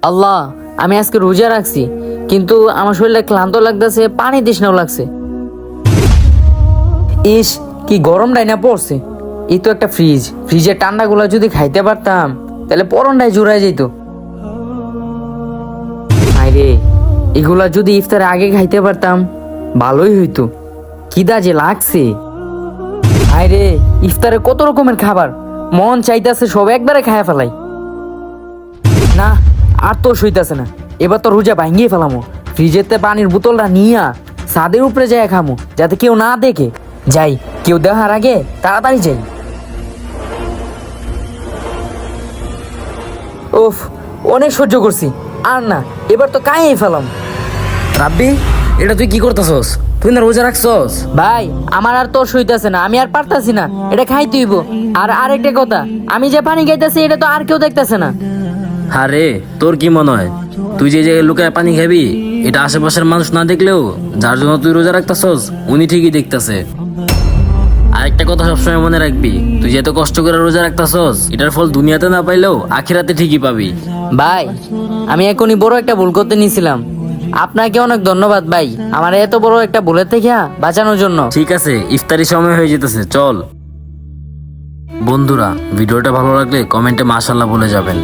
আল্লাহ, আমি আজকে রোজা রাখছি, কিন্তু আমার শরীরে ক্লান্ত লাগতেছে, পানি তৃষ্ণাও লাগছে। ইস, কি গরম ডাইনা পড়ছে। এই তো একটা ফ্রিজের ঠান্ডাগুলো যদি খাইতে পারতাম তাহলে পরনটাই জুড়াই যেত। আরে, এগুলা যদি ইফতারে আগে খাইতে পারতাম ভালোই হইতো। খিদা যে লাগছে। আরে, ইফতারে কত রকমের খাবার, মন চাইতেছে সব একবারে খায়া ফেলাই। না, আর তো সইতাছে না। এবার তো রোজা ভাঙ্গিয়ে ফেলামো। ফ্রিজেতে পানির বোতলটা নিয়া ছাদের উপরে যাই খামো, যাতে কেউ না দেখে। যাই, কেউ দেখার আগে তাড়াতাড়ি যাই। ওফ, অনেক সহ্য করছি, আর না, এবার তো কাঁই ফেলাম। রাব্বি, এটা তুই কি করতেছস? তুই না রোজা রাখছস? ভাই, আমার আর তোর সইতাছে না, আমি আর পারতাছি না, এটা খাইতে হইব। আর আরেকটা কথা, আমি যে পানি খাইতেছি এটা তো আর কেউ দেখতেছে না। আরে, তোর কি মনে হয় তুই যে জায়গায় লুকায় পানি খাবি এটা আশেপাশের মানুষ না দেখলেও যার জন্য তুই রোজা রাখতেছস উনি ঠিকই দেখতেছে। আরেকটা কথা সবসময় মনে রাখবি, তুই যে এত কষ্ট করে রোজা রাখতেছস এটার ফল দুনিয়াতে না পাইলেও আখিরাতে ঠিকই পাবি। ভাই, আমি এখনই বড় একটা ভুল করতে নিয়েছিলাম। আপনাকে অনেক ধন্যবাদ ভাই, আমার এত বড় একটা ভুলের থেকে বাঁচানোর জন্য। ঠিক আছে, ইফতারি সময় হয়ে যেতেছে, চল। বন্ধুরা, ভিডিওটা ভালো লাগলে কমেন্টে মাশাআল্লাহ বলে যাবেন।